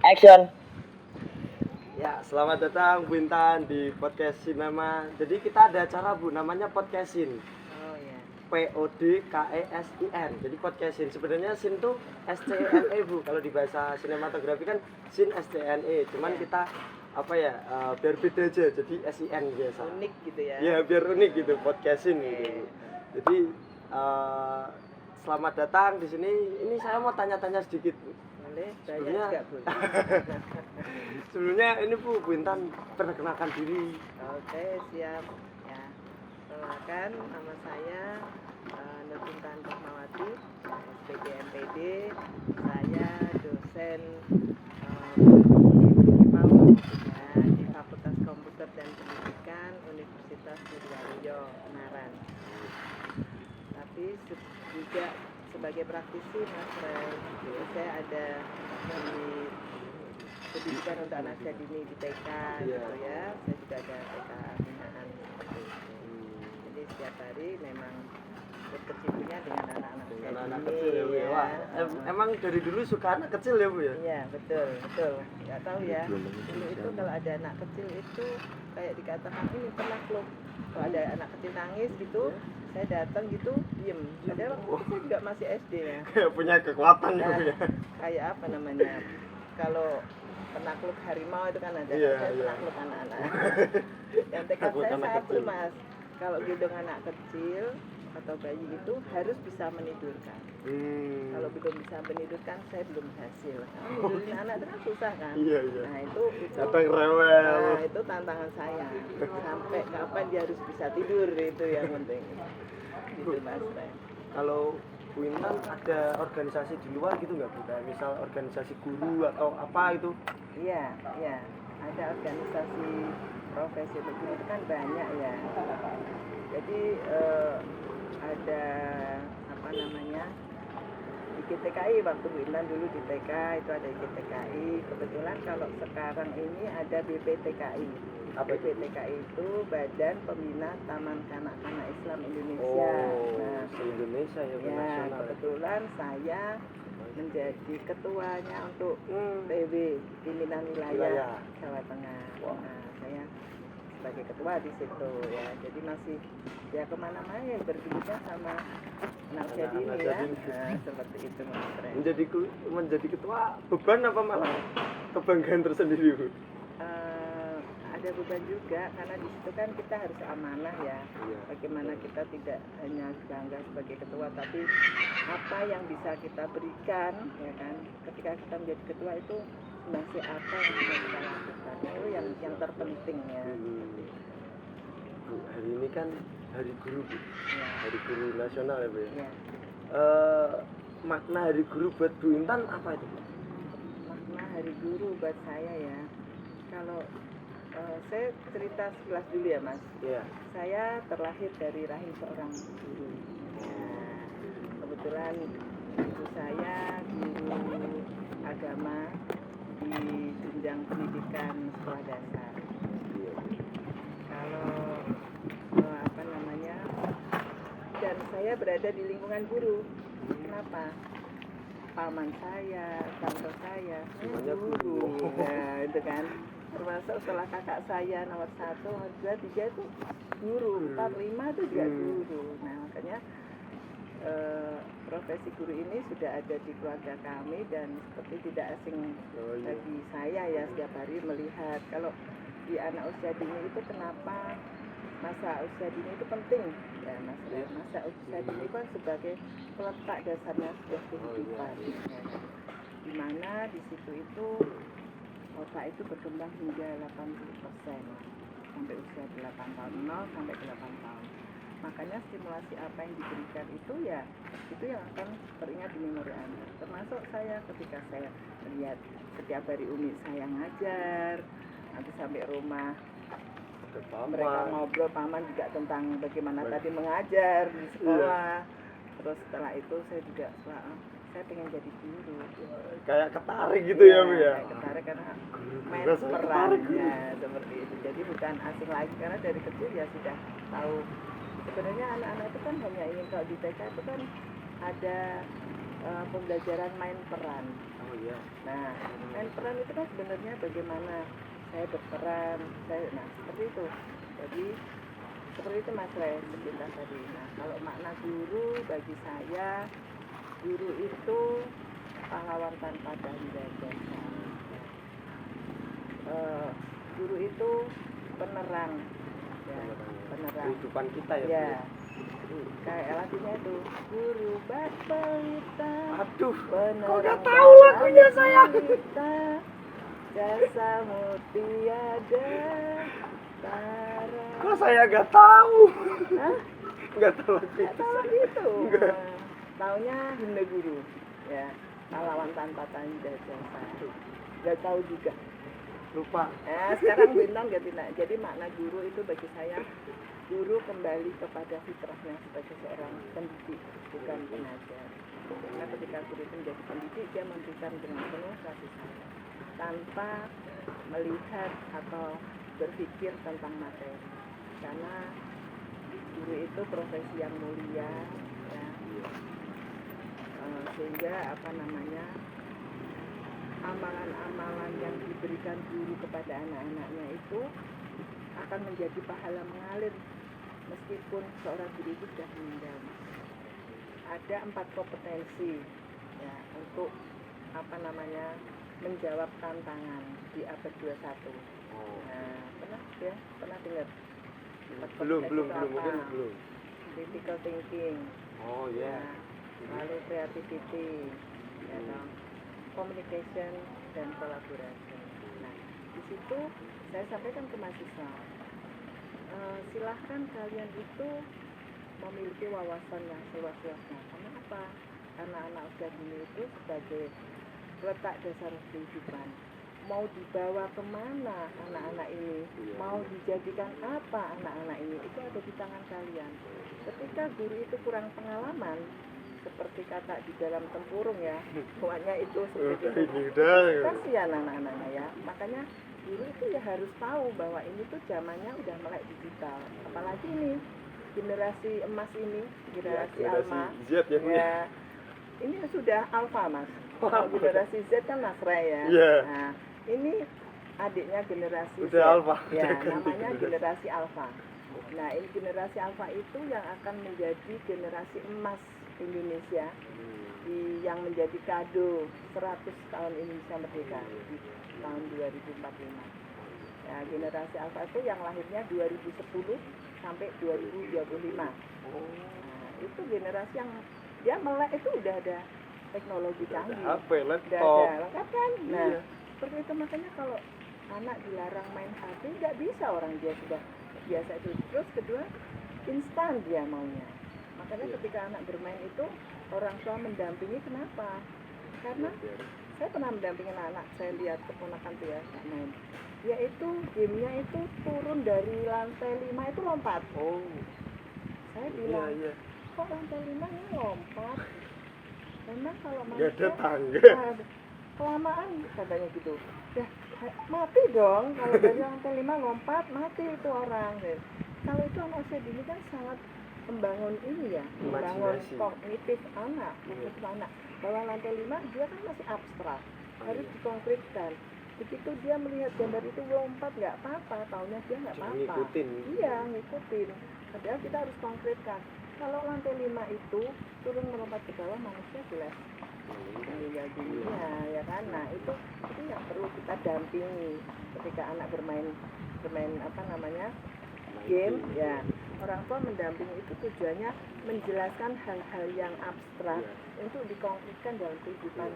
Action. Ya, selamat datang Bu Intan di podcast Sinema. Jadi kita ada acara Bu, namanya podcastin. Oh ya. PODKESIN. Jadi podcastin. Sebenarnya sin tuh SCNE Bu. Kalau di bahasa sinematografi kan sin SCNE. Cuman kita biar beda aja. Jadi SIN biasa. Unik gitu ya. Ya, biar unik gitu podcastin gitu. Jadi selamat datang di sini. Ini saya mau tanya-tanya sedikit. Boleh, Sebelumnya- saya juga boleh. Sebelumnya ini Bu Intan perkenalkan diri. Oke, siap. Ya. Perkenalkan, nama saya Nurtintan Rahmawati, SPG MPD. Saya dosen PAUD ya, di Fakultas Komputer dan Pendidikan Universitas Wirjawayu Ungaran. Tapi juga sebagai praktisi Mas Ray, saya ada di pendidikan untuk anak usia dini di TK gitu ya. Saya juga ada TK binaan seperti itu. Jadi setiap hari memang berkecimpungnya dengan anak-anak usia Dengan anak dini kecil ya Bu ya. Wah, emang dari dulu suka anak kecil ya Bu ya? Iya, betul. Nggak tahu ya. Dulu itu kalau ada anak kecil itu kayak dikatakan ini penakluk. Kalau ada anak kecil nangis gitu, saya datang gitu, diem. Padahal waktu itu juga masih SD ya. Kayak punya kekuatan ya Bu ya. Kayak apa namanya? Kalau penakluk harimau itu kan ada. Iya, Saya iya. penakluk anak-anak. Yang tekad Penakluk saya anak satu kecil. Mas. Kalau gendong anak kecil atau bayi itu harus bisa menidurkan. Kalau belum bisa menidurkan, saya belum berhasil. Karena nidurin anak itu kan susah kan. Iya. Nah itu Datang rewel. nah, itu tantangan saya. Sampai kapan dia harus bisa tidur itu yang penting. Gitu Mas Ray. Kalau Bu Intan ada organisasi di luar gitu nggak Bu? Kayak misal organisasi guru atau apa itu? Iya. Ada organisasi profesi guru itu kan banyak ya. Jadi ada apa namanya IKTKI waktu Bu Intan dulu di TK itu ada IKTKI. Kebetulan kalau sekarang ini ada BPTKI. Apa itu? BPTKI itu Badan Pembina Taman Kanak-Kanak Islam Indonesia. Nah, se-Indonesia ya Bu, ya nasional. kebetulan saya menjadi ketuanya untuk PW Pimpinan Wilayah. Wilayah Jawa Tengah. Nah, saya sebagai ketua di situ ya. Jadi masih ya kemana-mana ya berbincang sama anak usia dini Anak-anak ya. dini. Nah, seperti itu Mas Ray. Menjadi ketua beban apa malah kebanggaan tersendiri Bu? Ada beban juga karena di situ kan kita harus amanah ya. Iya. Bagaimana kita tidak hanya bangga sebagai ketua, tapi apa yang bisa kita berikan ya kan. Ketika kita menjadi ketua itu masih apa yang bisa kita lakukan. Itu yang terpenting ya. Bu, hari ini kan hari guru Bu. Ya. Hari guru nasional ya Bu ya. Ya. Makna hari guru buat Bu Intan apa itu Bu? Makna hari guru buat saya ya. Kalau saya cerita sekilas dulu ya Mas. Iya. Saya terlahir dari rahim seorang guru. Nah, kebetulan ibu saya guru agama di jenjang pendidikan sekolah dasar. Kalau apa namanya, dan saya berada di lingkungan guru. Kenapa? Paman saya, tante saya, Semuanya guru. guru. Nah, itu kan. Termasuk setelah kakak saya nomor 1, nomor 2, 3 itu guru, 4, 5 itu juga guru. Nah makanya profesi guru ini sudah ada di keluarga kami dan seperti tidak asing Oh, iya. bagi saya ya setiap hari melihat kalau di anak usia dini itu kenapa masa usia dini itu penting ya Mas. Masa usia dini kan sebagai peletak dasarnya sebuah kehidupan ya. Di mana di situ itu otak itu berkembang hingga 80% sampai usia 8 tahun, 0 sampai 8 tahun. Makanya stimulasi apa yang diberikan itu ya itu yang akan teringat di memori anak. Termasuk saya ketika saya melihat setiap hari Umi saya ngajar, nanti sampai rumah mereka ngobrol paman juga tentang bagaimana tadi mengajar di sekolah. Terus setelah itu saya juga saya pengen jadi guru. Kayak ketarik gitu ya Bu ya. Kayak ketarik karena main Rasanya ketarik, perannya seperti itu. Jadi bukan asing lagi karena dari kecil ya sudah tahu. Sebenarnya anak-anak itu kan hanya ingin kalau di TK itu kan ada pembelajaran main peran. Oh iya. Nah, main peran itu kan sebenarnya bagaimana saya berperan, nah seperti itu. Jadi seperti itu Mas Ray sebentar tadi. Nah, kalau makna guru bagi saya, guru itu pahlawan tanpa tanda jasa. Guru itu penerang, ya, penerang Kehidupan kita ya. ya. Kayak lagunya itu guru Bapelita. Aduh, penerang kok nggak tahu lagunya saya? kita, jasamu tiada tara. Kok saya nggak tahu? Hah? Nggak tahu lagu Nggak itu. tahu lagu itu. Nggak. Taunya himne guru, ya, pahlawan tanpa tanda jasa. Nggak tahu juga. Lupa. Nah, sekarang bintang ganti. Jadi makna guru itu bagi saya, guru kembali kepada fitrahnya sebagai seorang pendidik, bukan pengajar. Karena ketika guru itu menjadi pendidik, dia memberikan dengan penuh kasih sayang, tanpa melihat atau berpikir tentang materi. Karena guru itu profesi yang mulia, ya. Sehingga amalan-amalan yang diberikan guru kepada anak-anaknya itu akan menjadi pahala mengalir meskipun seorang guru itu sudah meninggal. Ada 4 kompetensi, ya, untuk menjawab tantangan di abad 21. Nah, pernah dengar? Belum mungkin belum. Critical thinking. Oh ya. Lalu creativity, ya, communication dan collaboration. Nah, di situ saya sampaikan ke mahasiswa, silahkan kalian itu memiliki wawasan yang seluas-luasnya. Karena apa? Karena anak usia dini itu sebagai letak dasar kehidupan. Mau dibawa kemana anak-anak ini, mau dijadikan apa anak-anak ini, itu ada di tangan kalian. Ketika guru itu kurang pengalaman, seperti kata di dalam tempurung ya, pokoknya itu seperti itu. Kasihan anak-anaknya ya. Makanya guru itu ya harus tahu bahwa ini tuh zamannya udah melek digital. Apalagi ini generasi emas ini, generasi alma. Z ya, ya. Ini sudah alfa Mas. Kalau generasi Z kan Mas Ray ya. Yeah. Nah, ini adiknya generasi udah Z. Alfa. Ya, namanya generasi alfa. Nah, ini generasi alfa itu yang akan menjadi generasi emas Indonesia, yang menjadi kado 100 tahun Indonesia merdeka di tahun 2045. Ya, generasi alfa itu yang lahirnya 2010 sampai 2025. Nah, itu generasi yang dia melek itu udah ada teknologi canggih. HP, laptop. Udah ada lengkap kan? Nah, Iya. seperti itu makanya kalau anak dilarang main HP nggak bisa, orang dia sudah biasa itu. Terus kedua, instan dia maunya. Makanya ketika anak bermain itu orang tua mendampingi, kenapa? Karena saya pernah mendampingin anak, saya lihat keponakan tuh ya main. Dia itu gamenya itu turun dari lantai 5 itu lompat. Oh. Saya bilang, Iya. kok lantai 5 ini lompat? Memang kalau Nggak manusia ada tangga. kelamaan katanya gitu. Ya mati dong kalau dari lantai 5 lompat, mati itu orang. Kalau itu anak usia dini kan sangat membangun ini ya, membangun Imajinasi. kognitif anak, anak. Bahwa lantai 5 dia kan masih abstrak, harus dikonkretkan. Begitu dia melihat gambar itu lompat nggak apa-apa, taunya dia nggak apa-apa. Ngikutin. Iya, ngikutin. Padahal kita harus konkretkan. Kalau lantai 5 itu turun melompat ke bawah, manusia jelas meninggal dunia, ya kan? Nah itu yang perlu kita dampingi ketika anak bermain game, ya. Orang tua mendampingi itu tujuannya menjelaskan hal-hal yang abstrak untuk dikonkretkan dalam kehidupan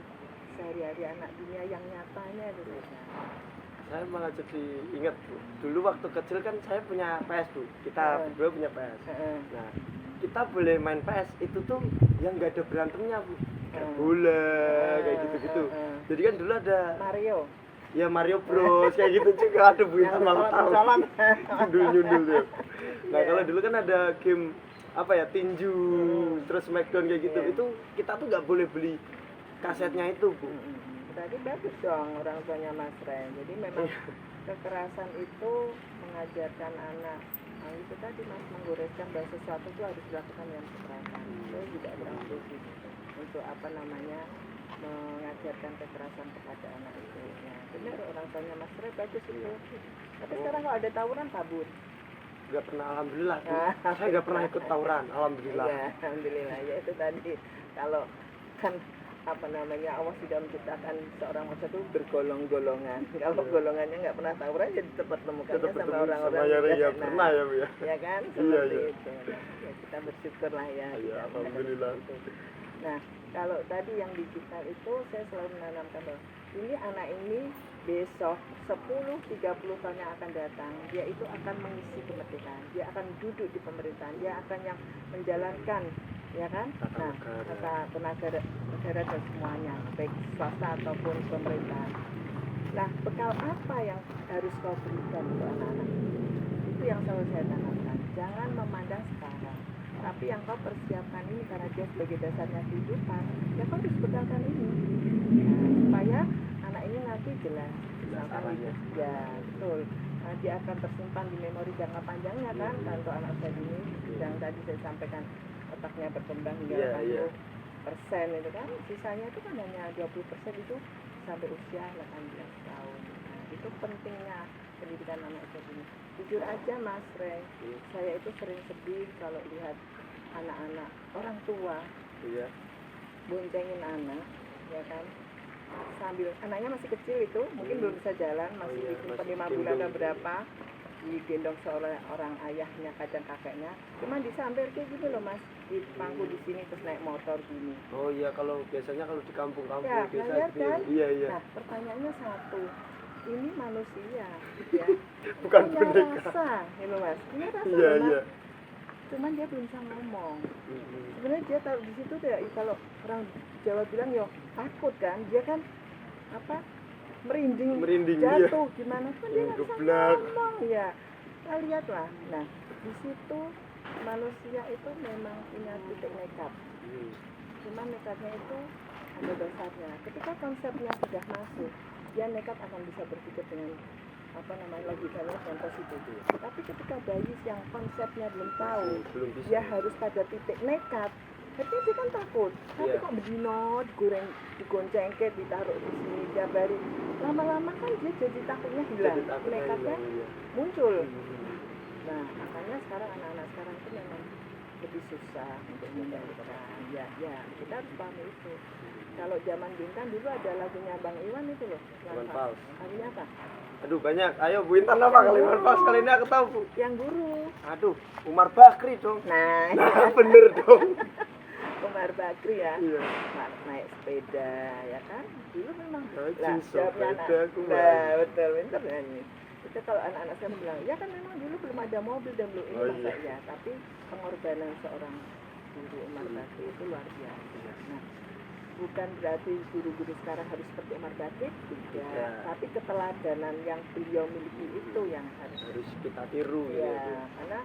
sehari-hari anak dunia yang nyatanya gitu. Saya malah jadi ingat Bu, dulu waktu kecil kan saya punya PS Bu, kita berdua punya PS. Nah, kita boleh main PS itu tuh yang nggak ada berantemnya Bu, kayak bola, kayak gitu-gitu. Jadi kan dulu ada Mario. Ya Mario Bros kayak gitu juga ada Bu, itu malah tahu. Nyundul tuh. Nah kalau dulu kan ada game apa ya, tinju, terus Smackdown kayak gitu, itu kita tuh nggak boleh beli kasetnya itu Bu. Berarti bagus dong orang tuanya Mas Ren. Jadi memang kekerasan itu mengajarkan anak. Nah, itu tadi Mas menggoreskan bahwa sesuatu itu harus dilakukan yang kekerasan. Saya juga kurang setuju. untuk apa namanya mengajarkan kekerasan kepada anak itu. Ya, benar orang tuanya Mas Ray bagus itu. Tapi sekarang kalau ada tawuran kabur. Nggak pernah, alhamdulillah Bu. Saya nggak pernah ikut tawuran, alhamdulillah. Ya, alhamdulillah. Ya itu tadi kalau kan apa namanya Allah sudah menciptakan seorang manusia itu bergolong-golongan. Kalau golongannya nggak pernah tawuran jadi temukannya Tetap sama ketemu orang-orang sama yang yang ya pernah ya Bu ya. ya kan Iya, seperti iya. itu. Nah, ya kita bersyukur lah ya. Iya, kita alhamdulillah. menghadapi itu. Nah, kalau tadi yang digital itu saya selalu menanamkan bahwa ini anak ini besok 10-30 tahun yang akan datang dia itu akan mengisi kemerdekaan, dia akan duduk di pemerintahan, dia akan yang menjalankan, ya kan? Tata Nah, negara. tata tenaga negara dan semuanya, baik swasta ataupun pemerintahan. Nah, bekal apa yang harus kau berikan untuk anak-anak? Itu yang selalu saya tanamkan. Jangan memandang sekarang, tapi yang kau persiapkan ini karena dia sebagai dasarnya kehidupan, ya kau harus bekalkan ini. Nah, supaya anak ini nanti jelas. Misalkan arahnya. ya betul. Nah, dia akan tersimpan di memori jangka panjangnya kan, untuk anak saya ini yang tadi saya sampaikan otaknya berkembang hingga 80% itu kan, sisanya itu kan hanya 20% itu sampai usia 18 tahun. Nah, itu pentingnya pendidikan anak saya ini. Jujur aja Mas Ray, saya itu sering sedih kalau lihat anak-anak orang tua Iya. boncengin anak, ya kan, sambil anaknya masih kecil itu mungkin belum bisa jalan, masih Iya, umur masih 5 bulan atau gendong. berapa, digendong seorang orang ayahnya kadang kakeknya, cuman disamber kayak gitu loh Mas, di pangku di sini terus naik motor gini. Oh iya, kalau biasanya kalau di kampung-kampung Ya, biasa lihat gitu. kan? Iya, iya. Nah, pertanyaannya satu, ini manusia, ya, Bukan punya boneka. rasa, gitu Mas, punya rasa, Iya, loh, Mas. iya. Cuman dia belum bisa ngomong. Mhm. Sebenarnya dia taruh di situ tuh ya, kalau orang Jawa bilang yo takut kan, dia kan apa merinding, Merinding, jatuh gimana pun dia nggak bisa Geblak. ngomong ya. Kita lihatlah, nah di situ manusia itu memang punya titik nekat. Hmm. Cuman nekatnya itu ada dasarnya. Ketika konsepnya sudah masuk, dia nekat akan bisa berpikir dengan apa namanya logikanya yang positif. Tapi ketika bayi yang konsepnya belum tahu, Belum bisa. dia harus pada titik nekat. Tapi dia kan takut. Tapi Iya. kok bedino digoreng, digoncengke, ditaruh di sini tiap hari. Lama-lama kan dia jadi takutnya hilang. Jadi takutnya Nekatnya hilang, iya. muncul. Mhm. Nah, makanya sekarang anak-anak sekarang itu memang lebih susah untuk mengendalikan. Ya, kita harus pahami itu. Kalau zaman Bintang dulu ada lagunya Bang Iwan itu loh. Iwan Fals. Lagunya apa? Aduh banyak. Ayo Bu Intan apa kali Iwan Fals kali ini aku tahu Bu. Yang guru. Aduh, Umar Bakri dong. Nah, Nah, bener dong. Umar Bakri ya. Iya. Naik sepeda ya kan. Dulu memang Anjing, jawabnya sepeda aku nah, betul, pintar nyanyi. Itu kalau anak-anak saya bilang, ya kan memang dulu belum ada mobil dan belum ini Oh, masa iya. ya, tapi pengorbanan seorang guru Umar Bakri itu luar biasa. Nah, bukan berarti guru-guru sekarang harus seperti Umar Bakri, tidak. Tidak. Tapi keteladanan yang beliau miliki itu yang harus Harus kita tiru gitu. ya, karena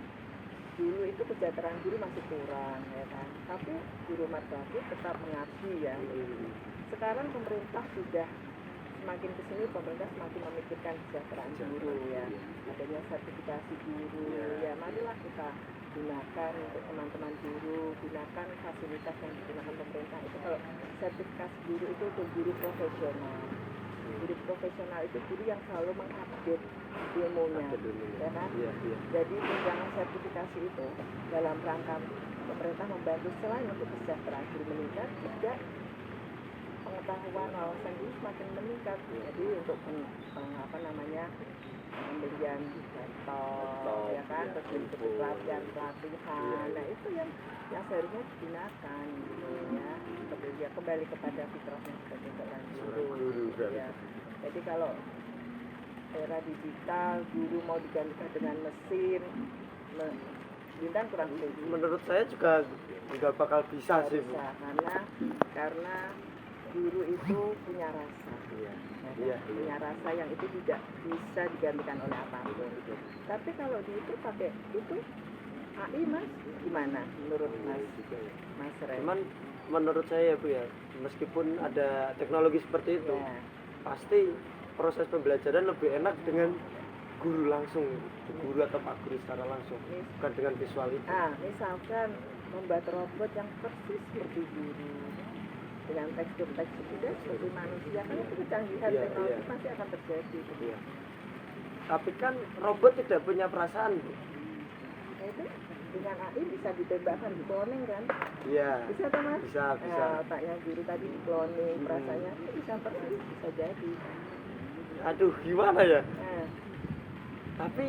dulu itu kesejahteraan guru masih kurang ya kan. Tapi guru Umar Bakri tetap mengabdi ya. Mhm. Sekarang pemerintah sudah semakin kesini pemerintah semakin memikirkan kesejahteraan guru ya, adanya sertifikasi guru ya, marilah kita gunakan untuk teman-teman guru, gunakan fasilitas yang digunakan pemerintah itu. Kalau sertifikasi guru itu untuk guru profesional. Guru profesional itu guru yang selalu mengupdate ilmunya, ya kan? Iya, iya. Jadi tunjangan sertifikasi itu dalam rangka pemerintah membantu selain untuk kesejahteraan guru meningkat, juga pengetahuan wawasan guru semakin meningkat. Jadi untuk apa namanya pembelian laptop, ya kan, terus untuk pelatihan. Nah itu yang seharusnya digunakan gitu ya, untuk dia kembali kepada fitrahnya sebagai seorang guru. Ya. Jadi kalau era digital guru mau digantikan dengan mesin, Bintang kurang setuju. Menurut saya juga nggak bakal bisa sih Bu. Bisa, karena guru itu punya rasa. Iya. Ya kan? Iya, Punya rasa yang itu tidak bisa digantikan oleh apapun. Tapi kalau di itu pakai itu AI Mas, gimana menurut Mas Ren? Cuman menurut saya ya Bu ya, meskipun ada teknologi seperti itu, Ya. pasti proses pembelajaran lebih enak dengan guru langsung, guru atau Pak Guru secara langsung, bukan dengan visual itu. Misalkan membuat robot yang persis seperti guru, dengan tekstur-tekstur juga seperti manusia, kan itu kecanggihan Iya, teknologi iya. pasti akan terjadi. Iya. Tapi kan robot tidak punya perasaan, Bu. Nah, itu dengan AI bisa ditembakkan, di cloning kan? Iya. Bisa kan Mas? Bisa, bisa. Nah, otaknya guru tadi di cloning, perasaannya bisa persis, bisa jadi. Aduh, gimana ya? Nah, Tapi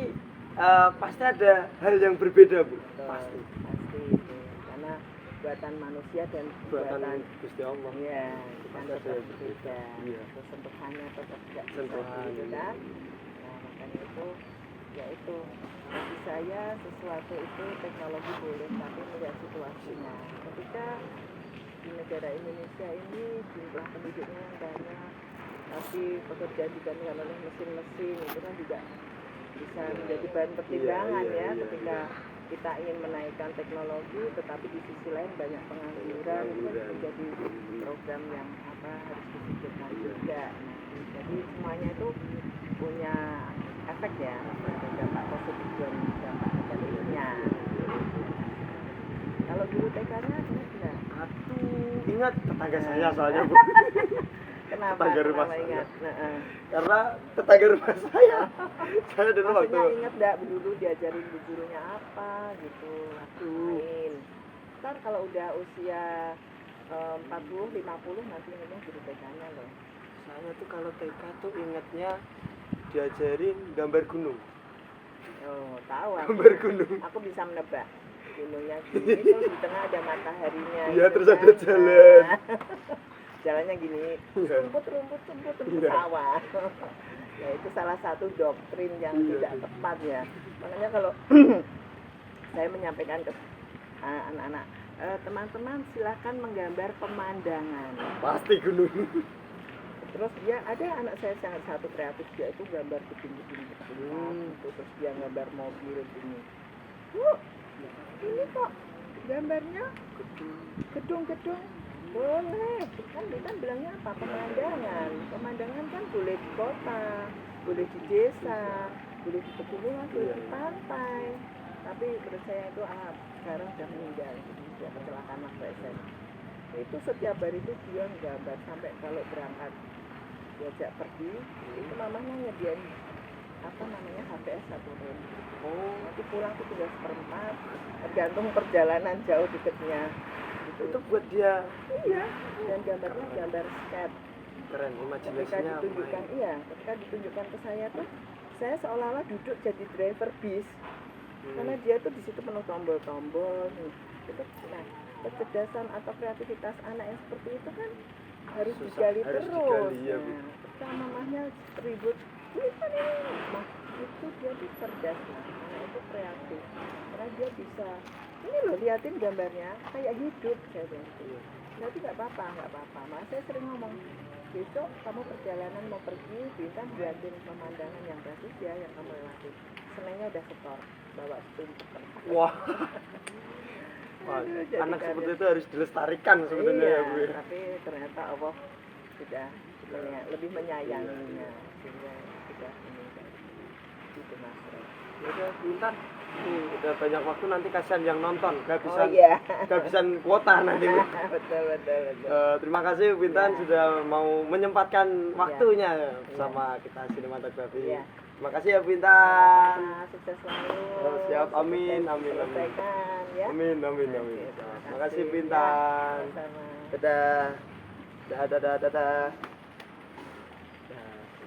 pasti ada hal yang berbeda, Bu. betul, Pasti. pasti itu. Karena buatan manusia dan Buatan buatan Gusti Allah. iya, kan Pasti ada tetap yang berbeda. Iya. Terus sentuhannya tetap tidak bisa Sentuhan. gitu kan. Nah, makanya itu ya itu bagi saya sesuatu itu teknologi boleh tapi melihat situasinya. Ketika di negara Indonesia ini jumlah penduduknya yang banyak tapi pekerjaan digantikan oleh mesin-mesin itu kan juga bisa menjadi bahan pertimbangan Iya, ya iya, ketika kita ingin menaikkan teknologi tetapi di sisi lain banyak pengangguran itu kan menjadi program yang harus dipikirkan juga. Nah, jadi semuanya itu punya efek ya, ada dampak positif dan dampak negatifnya. Kalau guru TK-nya enggak? Aduh, ingat tetangga saya soalnya, Bu. Kenapa? Tetangga rumah Kenapa saya. ingat? Nah, Karena tetangga rumah saya. Saya dulu waktu maksudnya ingat enggak dulu diajarin bu gurunya apa gitu, main. Ntar kalau udah usia 40, 50 nanti ingatnya guru TK-nya loh. saya tuh kalau TK tuh ingatnya diajarin gambar gunung. Oh, tahu aku. Gambar gunung. Aku bisa menebak. Gunungnya gini, terus di tengah ada mataharinya. Iya, gitu terus kan. ada jalan. Nah, jalannya gini, Iya. rumput Iya. sawah. Ya itu salah satu doktrin yang Iya, tidak iya. tepat ya. Makanya kalau saya menyampaikan ke anak-anak, teman-teman silakan menggambar pemandangan. Pasti gunung. Terus dia ada anak saya sangat satu kreatif, dia itu gambar gedung-gedung besar, gitu. Terus dia gambar mobil gini. Ini kok gambarnya gedung-gedung. Boleh, kan kita bilangnya apa? Pemandangan. Pemandangan kan boleh di kota, boleh di desa, boleh di pegunungan, boleh di pantai. Tapi menurut saya itu sekarang sudah meninggal, dia kecelakaan waktu SMA. Itu setiap hari itu dia gambar sampai kalau berangkat diajak pergi, itu mamanya nyediain HPS 1 rem. Oh, Nanti pulang tuh tinggal seperempat, tergantung perjalanan jauh deketnya. Gitu. itu buat dia Iya, dan gambarnya gambar sketch. keren, Ketika imajinasinya ditunjukkan, main. ketika ditunjukkan ke saya tuh, saya seolah-olah duduk jadi driver bis, Hmm. karena dia tuh di situ penuh tombol-tombol. Itu, nah, kecerdasan atau kreativitas anak yang seperti itu kan harus Susah, digali harus terus. digali, ya, Bu. Nah, ketika mamahnya ribut, ini kan ini, nah, itu dia tuh cerdas, anak itu kreatif, karena dia bisa, ini loh liatin gambarnya kayak hidup, saya bilang. Iya. Berarti nggak apa-apa. Mas saya sering ngomong, besok kamu perjalanan mau pergi, Bintang buatin pemandangan yang bagus ya, yang kamu lewati. Senengnya udah setor, bawa setumpuk kertas. Wah. Wah, Aduh, jadi anak kaget. seperti itu harus dilestarikan sebenarnya Iya, ya, Bu. tapi ternyata Allah sudah lebih menyayanginya, sehingga sudah meninggal. Itu Mas. Ya udah, Intan. Udah banyak waktu, nanti kasihan yang nonton, kehabisan Oh iya. kehabisan kuota nanti, Bu. betul. Terima kasih Bintan Ya. sudah mau menyempatkan waktunya bersama kita sinematografi. Ya. Terima kasih ya Bintan. Sama-sama, sukses selalu. Oh, siap, amin, amin, amin. Selesaikan, ya. Amin. Oke, Terima terima kasih kasih. Bintan. Ya, sama-sama. Dadah. Dadah.